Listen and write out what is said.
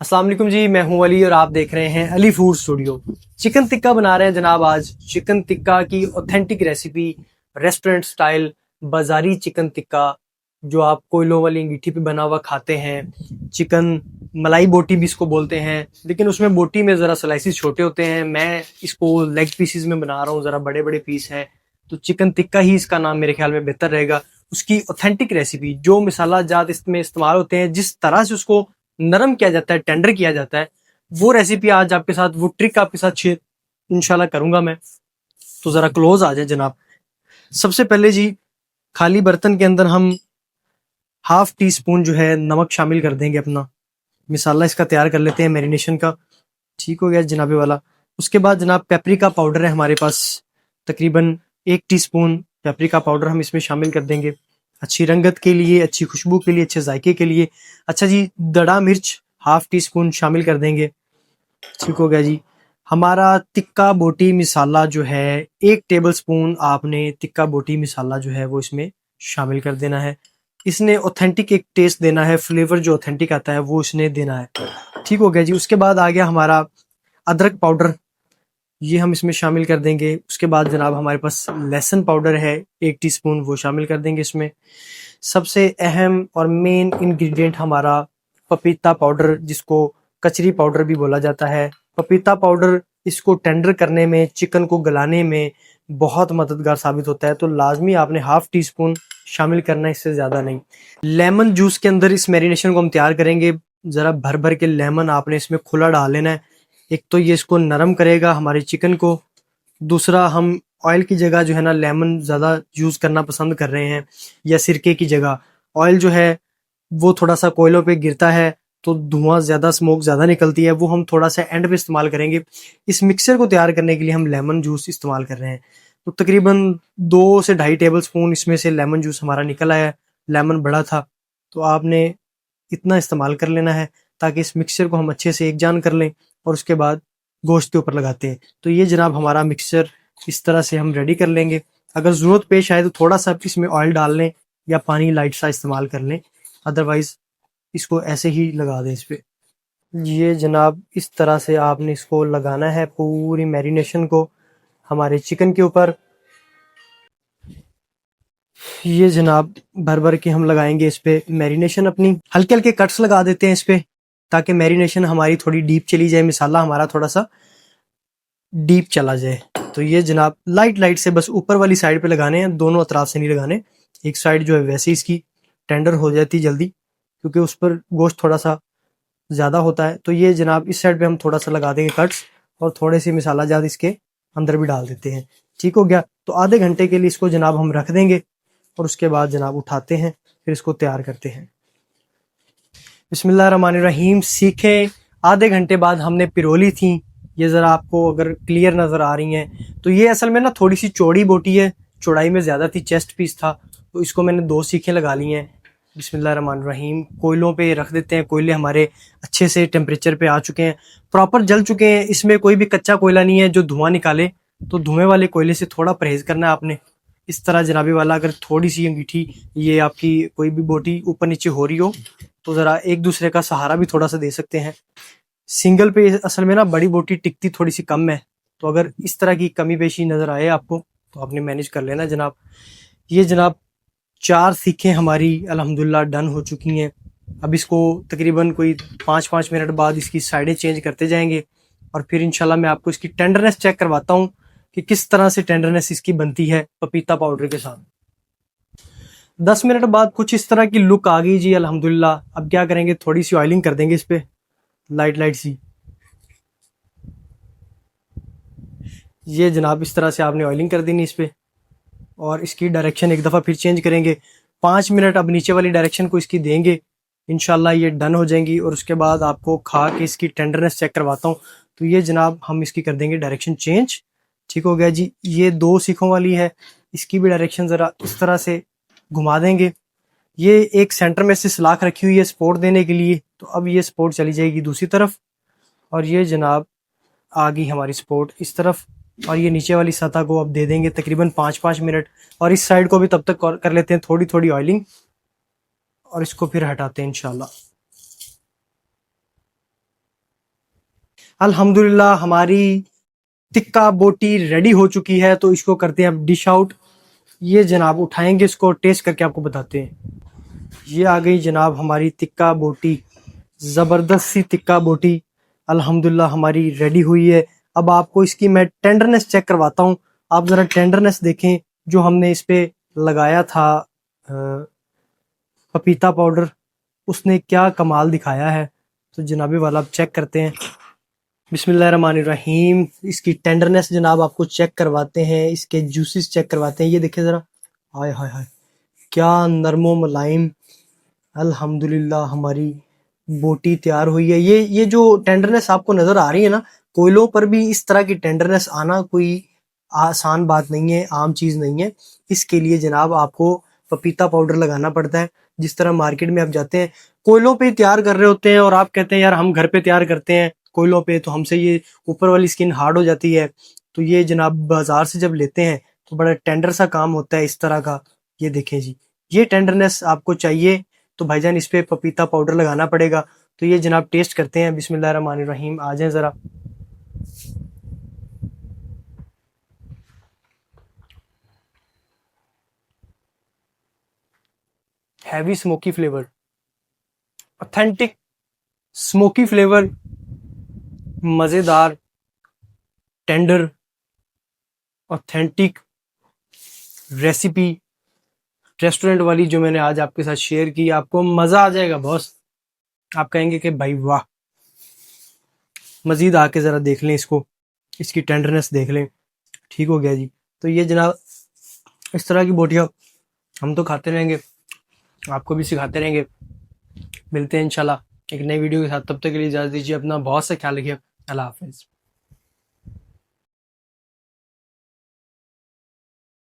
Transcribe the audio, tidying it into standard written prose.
अस्सलाम वालेकुम जी, मैं हूं अली और आप देख रहे हैं Ali food studio. Chicken tikka बना रहे हैं जनाब। आज चिकन टिक्का की ऑथेंटिक रेसिपी, रेस्टोरेंट स्टाइल बाजारी चिकन टिक्का जो आप कोयलों वाली अंगीठी पे बना हुआ खाते हैं। चिकन मलाई बोटी भी इसको बोलते हैं, लेकिन उसमें बोटी में ज़रा स्लाइसिस छोटे होते हैं। मैं इसको लेग पीसेस में बना रहा हूँ, ज़रा बड़े बड़े पीस हैं, तो चिकन टिक्का ही इसका नाम मेरे ख्याल में बेहतर रहेगा। उसकी ऑथेंटिक रेसिपी, जो मसाला जात इसमें इस्तेमाल होते हैं, जिस तरह से उसको नरम किया जाता है, टेंडर किया जाता है, वो रेसिपी आज आपके साथ, वो ट्रिक आपके साथ शेयर इंशाल्लाह करूंगा मैं। तो जरा क्लोज आ जाए जनाब। सबसे पहले जी, खाली बर्तन के अंदर हम हाफ टी स्पून जो है नमक शामिल कर देंगे। अपना मिसाला इसका तैयार कर लेते हैं मैरिनेशन का। ठीक हो गया जनाबे वाला। उसके बाद जनाब पेपरिका पाउडर है हमारे पास, तकरीबन 1 टीस्पून पेपरिका पाउडर हम इसमें शामिल कर देंगे, अच्छी रंगत के लिए, अच्छी खुशबू के लिए, अच्छे जायके के लिए। अच्छा जी, दड़ा मिर्च हाफ टी स्पून शामिल कर देंगे। ठीक हो गया जी। हमारा तिक्का बोटी मिसाला जो है, 1 टेबल स्पून आपने तिक्का बोटी मिसाला जो है वो इसमें शामिल कर देना है। इसने ऑथेंटिक एक टेस्ट देना है, फ्लेवर जो ऑथेंटिक आता है वो इसने देना है। ठीक हो गया जी। उसके बाद आ गया हमारा अदरक पाउडर, ये हम इसमें शामिल कर देंगे। उसके बाद जनाब हमारे पास लहसुन पाउडर है, 1 टीस्पून, वो शामिल कर देंगे इसमें। सबसे अहम और मेन इंग्रेडिएंट हमारा पपीता पाउडर, जिसको कचरी पाउडर भी बोला जाता है। पपीता पाउडर इसको टेंडर करने में, चिकन को गलाने में बहुत मददगार साबित होता है, तो लाजमी आपने हाफ टी स्पून शामिल करना है, इससे ज़्यादा नहीं। लेमन जूस के अंदर इस मैरिनेशन को हम तैयार करेंगे। ज़रा भर भर के लेमन आपने इसमें खुला डाल लेना है। एक तो ये इसको नरम करेगा हमारे चिकन को, दूसरा हम ऑयल की जगह जो है ना लेमन ज़्यादा यूज़ करना पसंद कर रहे हैं, या सिरके की जगह। ऑयल जो है वो थोड़ा सा कोयलों पे गिरता है तो धुआं ज़्यादा, स्मोक ज़्यादा निकलती है, वो हम थोड़ा सा एंड पे इस्तेमाल करेंगे। इस मिक्सर को तैयार करने के लिए हम लेमन जूस इस्तेमाल कर रहे हैं। तो तकरीबन 2 से 2.5 टेबल स्पून इसमें से लेमन जूस हमारा निकल आया। लेमन बड़ा था तो आपने इतना इस्तेमाल कर लेना है, ताकि इस मिक्सचर को हम अच्छे से एक जान कर लें और उसके बाद गोश्त के ऊपर लगाते हैं। तो ये जनाब हमारा मिक्सचर इस तरह से हम रेडी कर लेंगे। अगर ज़रूरत पेश आए तो थोड़ा सा इसमें ऑयल डाल लें या पानी लाइट सा इस्तेमाल कर लें, अदरवाइज़ इसको ऐसे ही लगा दें इस पे। ये जनाब इस तरह से आपने इसको लगाना है, पूरी मैरिनेशन को हमारे चिकन के ऊपर। ये जनाब भर भर के हम लगाएंगे इस पे मैरिनेशन अपनी। हल्के हल्के कट्स लगा देते हैं इस पे, ताकि मैरिनेशन हमारी थोड़ी डीप चली जाए, मिसाला हमारा थोड़ा सा डीप चला जाए। तो ये जनाब लाइट लाइट से बस ऊपर वाली साइड पे लगाने हैं, दोनों अतराफ से नहीं लगाने। एक साइड जो है वैसे इसकी टेंडर हो जाती जल्दी, क्योंकि उस पर गोश्त थोड़ा सा ज़्यादा होता है। तो ये जनाब इस साइड पे हम थोड़ा सा लगा देंगे कट्स, और थोड़े से मिसाला जात इसके अंदर भी डाल देते हैं। ठीक हो गया। तो आधे घंटे के लिए इसको जनाब हम रख देंगे, और उसके बाद जनाब उठाते हैं, फिर इसको तैयार करते हैं। बिस्मिल्लाहिर्रहमानिर्रहीम। सीखे आधे घंटे बाद हमने पिरोली थी, ये ज़रा आपको अगर क्लियर नज़र आ रही हैं तो ये असल में ना थोड़ी सी चौड़ी बोटी है, चौड़ाई में ज़्यादा थी, चेस्ट पीस था, तो इसको मैंने 2 सीखें लगा ली हैं। बिस्मिल्लाहिर्रहमानिर्रहीम। कोयलों पे रख देते हैं। कोयले हमारे अच्छे से टेम्परेचर पे आ चुके हैं, प्रॉपर जल चुके हैं। इसमें कोई भी कच्चा कोयला नहीं है जो धुआं निकाले, तो धुएं वाले कोयले से थोड़ा परहेज करना है आपने। इस तरह जनाबी वाला, अगर थोड़ी सी अंगीठी, ये आपकी कोई भी बोटी ऊपर नीचे हो रही हो, तो ज़रा एक दूसरे का सहारा भी थोड़ा सा दे सकते हैं। सिंगल पे असल में ना बड़ी बोटी टिकती थोड़ी सी कम है, तो अगर इस तरह की कमी पेशी नज़र आए आपको तो आपने मैनेज कर लेना जनाब। ये जनाब 4 सीखें हमारी अल्हम्दुलिल्लाह डन हो चुकी हैं। अब इसको तकरीबन कोई 5-5 मिनट बाद इसकी साइडें चेंज करते जाएंगे, और फिर इंशाल्लाह मैं आपको इसकी टेंडरनेस चेक करवाता हूँ कि किस तरह से टेंडरनेस इसकी बनती है पपीता पाउडर के साथ। 10 मिनट बाद कुछ इस तरह की लुक आ गई जी अल्हम्दुलिल्लाह। अब क्या करेंगे, थोड़ी सी ऑयलिंग कर देंगे इस पे, लाइट लाइट सी। ये जनाब इस तरह से आपने ऑयलिंग कर देनी इस पे, और इसकी डायरेक्शन एक दफ़ा फिर चेंज करेंगे। 5 मिनट अब नीचे वाली डायरेक्शन को इसकी देंगे, इंशाल्लाह ये डन हो जाएंगी। और उसके बाद आपको खा के इसकी टेंडरनेस चेक करवाता हूँ। तो ये जनाब हम इसकी कर देंगे डायरेक्शन चेंज। ठीक हो गया जी। ये 2 सीखों वाली है, इसकी भी डायरेक्शन ज़रा इस तरह से घुमा देंगे। ये एक सेंटर में से सलाख रखी हुई है सपोर्ट देने के लिए, तो अब ये सपोर्ट चली जाएगी दूसरी तरफ, और ये जनाब आ गई हमारी सपोर्ट इस तरफ। और ये नीचे वाली सतह को अब दे देंगे तकरीबन 5-5 मिनट, और इस साइड को भी तब तक कर लेते हैं थोड़ी थोड़ी ऑयलिंग, और इसको फिर हटाते हैं इंशाल्लाह। अल्हम्दुलिल्लाह हमारी टिक्का बोटी रेडी हो चुकी है, तो इसको करते हैं अब डिश आउट। ये जनाब उठाएंगे इसको, टेस्ट करके आपको बताते हैं। ये आ गई जनाब हमारी टिक्का बोटी, ज़बरदस्त सी टिक्का बोटी अल्हम्दुलिल्लाह हमारी रेडी हुई है। अब आपको इसकी मैं टेंडरनेस चेक करवाता हूँ। आप ज़रा टेंडरनेस देखें जो हमने इस पे लगाया था पपीता पाउडर, उसने क्या कमाल दिखाया है। तो जनाबी वाला आप चेक करते हैं। बिस्मिल्लाहिर्रहमानिर्रहीम। इसकी टेंडरनेस जनाब आपको चेक करवाते हैं, इसके जूसेस चेक करवाते हैं। ये देखिए ज़रा, हाय हाय हाय, क्या नरमो मुलायम अल्हम्दुलिल्लाह हमारी बोटी तैयार हुई है। ये जो टेंडरनेस आपको नज़र आ रही है ना, कोयलों पर भी इस तरह की टेंडरनेस आना कोई आसान बात नहीं है, आम चीज़ नहीं है। इसके लिए जनाब आपको पपीता पाउडर लगाना पड़ता है। जिस तरह मार्केट में आप जाते हैं, कोयलों पे तैयार कर रहे होते हैं और आप कहते हैं यार हम घर पे तैयार करते हैं कोयलों पे, तो हमसे ये ऊपर वाली स्किन हार्ड हो जाती है। तो ये जनाब बाजार से जब लेते हैं तो बड़ा टेंडर सा काम होता है इस तरह का। ये देखें जी, ये टेंडरनेस आपको चाहिए तो भाईजान इस पे पपीता पाउडर लगाना पड़ेगा। तो ये जनाब टेस्ट करते हैं। बिस्मिल्लाहिर्रहमानिर्रहीम। आ जाए ज़रा। Heavy smoky flavour, authentic smoky flavour, मज़ेदार, टेंडर, ऑथेंटिक रेसिपी रेस्टोरेंट वाली जो मैंने आज आपके साथ शेयर की। आपको मज़ा आ जाएगा बॉस। आप कहेंगे कि भाई वाह। मज़ीद आके ज़रा देख लें इसको, इसकी टेंडरनेस देख लें। ठीक हो गया जी। तो ये जनाब इस तरह की बोटियाँ हम तो खाते रहेंगे, आपको भी सिखाते रहेंगे। मिलते हैं इंशाल्लाह एक नई वीडियो के साथ। तब तक के लिए इजाज़त दीजिए, अपना बहुत सा ख्याल रखिए। अल्लाह हाफ़िज़।